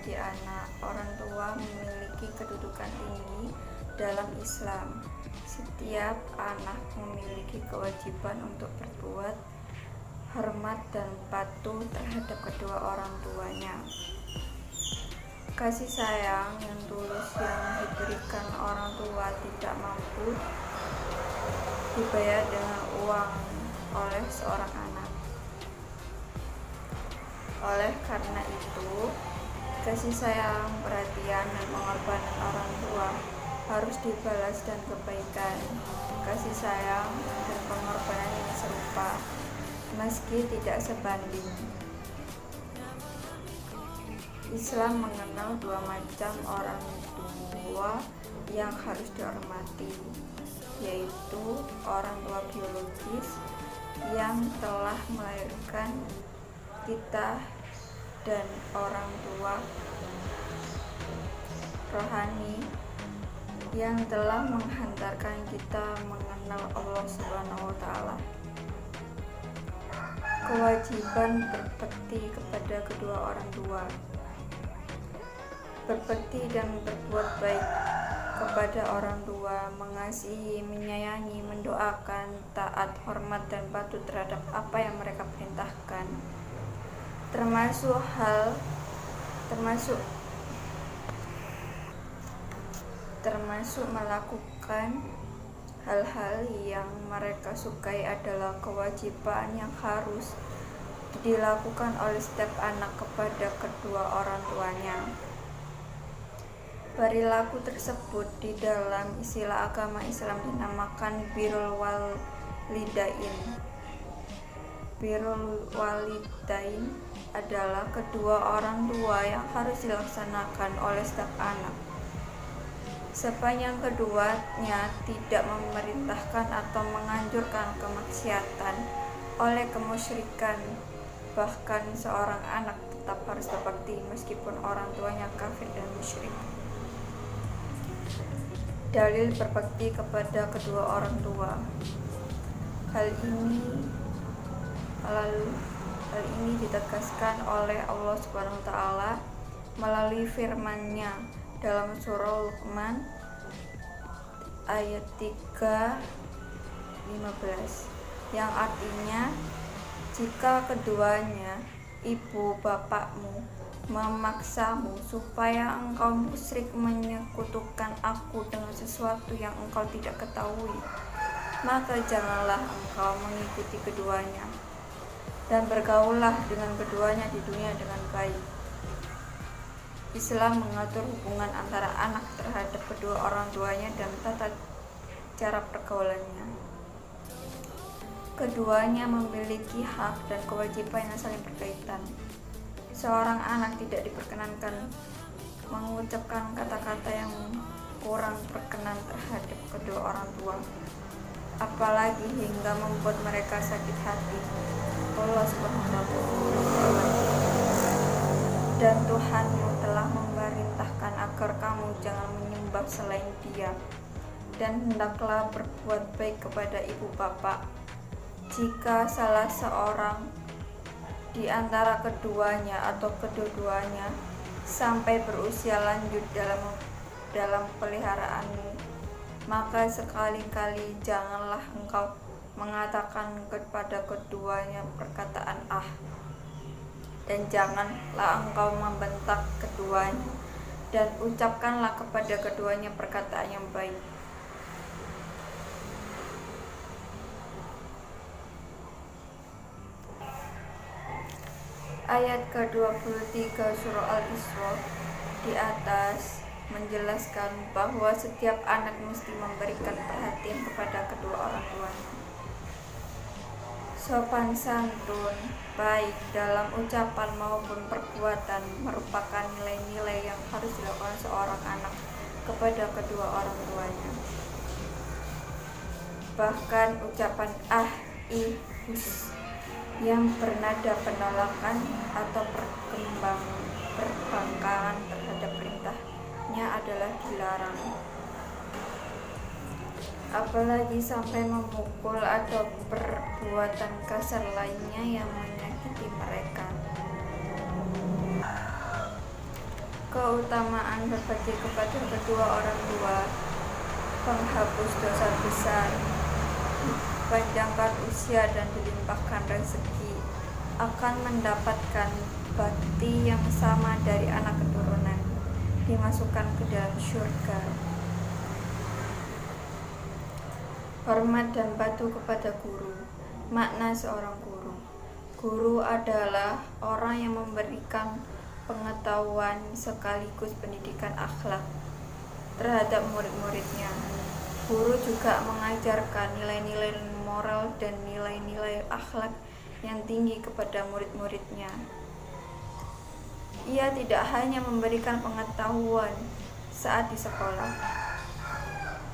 menjadi anak, orang tua memiliki kedudukan tinggi dalam Islam. Setiap anak memiliki kewajiban untuk berbuat hormat dan patuh terhadap kedua orang tuanya. Kasih sayang yang tulus yang diberikan orang tua tidak mampu dibayar dengan uang oleh seorang anak. Oleh karena itu, kasih sayang, perhatian, dan pengorbanan orang tua harus dibalas dengan kebaikan. Kasih sayang dan pengorbanan yang serupa, meski tidak sebanding. Islam mengenal dua macam orang tua yang harus dihormati, yaitu orang tua biologis yang telah melahirkan kita dan orang tua rohani yang telah menghantarkan kita mengenal Allah Subhanahu wa Ta'ala. Kewajiban berbakti kepada kedua orang tua. Berbakti dan berbuat baik kepada orang tua, mengasihi, menyayangi, mendoakan, taat, hormat, dan patuh terhadap apa yang mereka perintahkan, termasuk melakukan hal-hal yang mereka sukai adalah kewajiban yang harus dilakukan oleh setiap anak kepada kedua orang tuanya. Perilaku tersebut di dalam istilah agama Islam dinamakan birrul walidain. Birrul walidain adalah kedua orang tua yang harus dilaksanakan oleh setiap anak. Sepanjang keduanya tidak memerintahkan atau menganjurkan kemaksiatan oleh kemusyrikan, bahkan seorang anak tetap harus berbakti meskipun orang tuanya kafir dan musyrik. Dalil berbakti kepada kedua orang tua. Hal ini ditegaskan oleh Allah Subhanahu wa Ta'ala melalui firman-Nya dalam surah Luqman ayat 3:15 yang artinya, jika keduanya, ibu bapakmu, memaksamu supaya engkau musyrik menyekutukan aku dengan sesuatu yang engkau tidak ketahui, maka janganlah engkau mengikuti keduanya, dan bergaullah dengan keduanya di dunia dengan baik. Islam mengatur hubungan antara anak terhadap kedua orang tuanya dan tata cara pergaulannya. Keduanya memiliki hak dan kewajiban yang saling berkaitan. Seorang anak tidak diperkenankan mengucapkan kata-kata yang kurang berkenan terhadap kedua orang tua, apalagi hingga membuat mereka sakit hati. Allah Subhanahu wa Ta'ala, dan Tuhanmu telah memerintahkan agar kamu jangan menyembah selain Dia, dan hendaklah berbuat baik kepada ibu bapak. Jika salah seorang di antara keduanya atau kedua-duanya sampai berusia lanjut dalam peliharaanmu, maka sekali-kali janganlah engkau mengatakan kepada keduanya perkataan dan janganlah engkau membentak keduanya, dan ucapkanlah kepada keduanya perkataan yang baik. Ayat ke-23 surah Al-Isra di atas menjelaskan bahwa setiap anak mesti memberikan perhatian kepada kedua orang tuanya. Sopan santun, baik dalam ucapan maupun perbuatan merupakan nilai-nilai yang harus dilakukan seorang anak kepada kedua orang tuanya. Bahkan ucapan hus yang bernada penolakan atau perbangkangan terhadap perintahnya adalah dilarang. Apalagi sampai memukul atau perbuatan kasar lainnya yang menyakiti mereka. keutamaan berbakti kepada kedua orang tua, penghapus dosa besar, dipanjangkan usia dan dilimpahkan rezeki, akan mendapatkan bakti yang sama dari anak keturunan, dimasukkan ke dalam syurga. Hormat dan patuh kepada guru. Makna seorang guru. Guru adalah orang yang memberikan pengetahuan sekaligus pendidikan akhlak terhadap murid-muridnya. Guru juga mengajarkan nilai-nilai moral dan nilai-nilai akhlak yang tinggi kepada murid-muridnya. Ia tidak hanya memberikan pengetahuan saat di sekolah,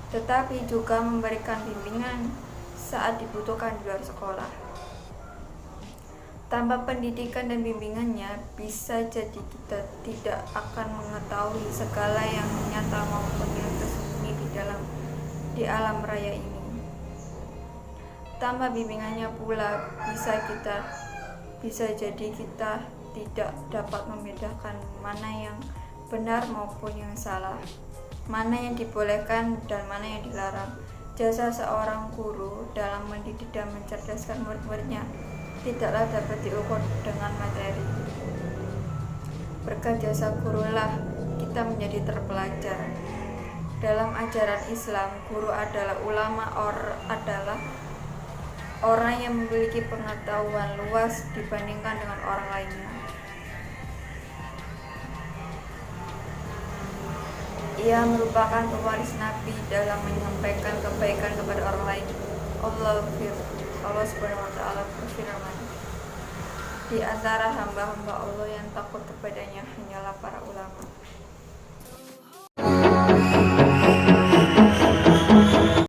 tetapi juga memberikan bimbingan saat dibutuhkan di luar sekolah. Tanpa pendidikan dan bimbingannya, bisa jadi kita tidak akan mengetahui segala yang nyata maupun yang tersembunyi di alam raya ini. Tanpa bimbingannya pula, bisa jadi kita tidak dapat membedakan mana yang benar maupun yang salah, mana yang dibolehkan dan mana yang dilarang. Jasa seorang guru dalam mendidik dan mencerdaskan murid-muridnya tidaklah dapat diukur dengan materi. Berkat jasa gurulah kita menjadi terpelajar. Dalam ajaran Islam, guru adalah adalah orang yang memiliki pengetahuan luas dibandingkan dengan orang lainnya. Ia merupakan pewaris Nabi dalam menyampaikan kebaikan kepada orang lain. Allah Subhanahu wa ta'ala berfirman, di antara hamba-hamba Allah yang takut kepadanya hanyalah para ulama.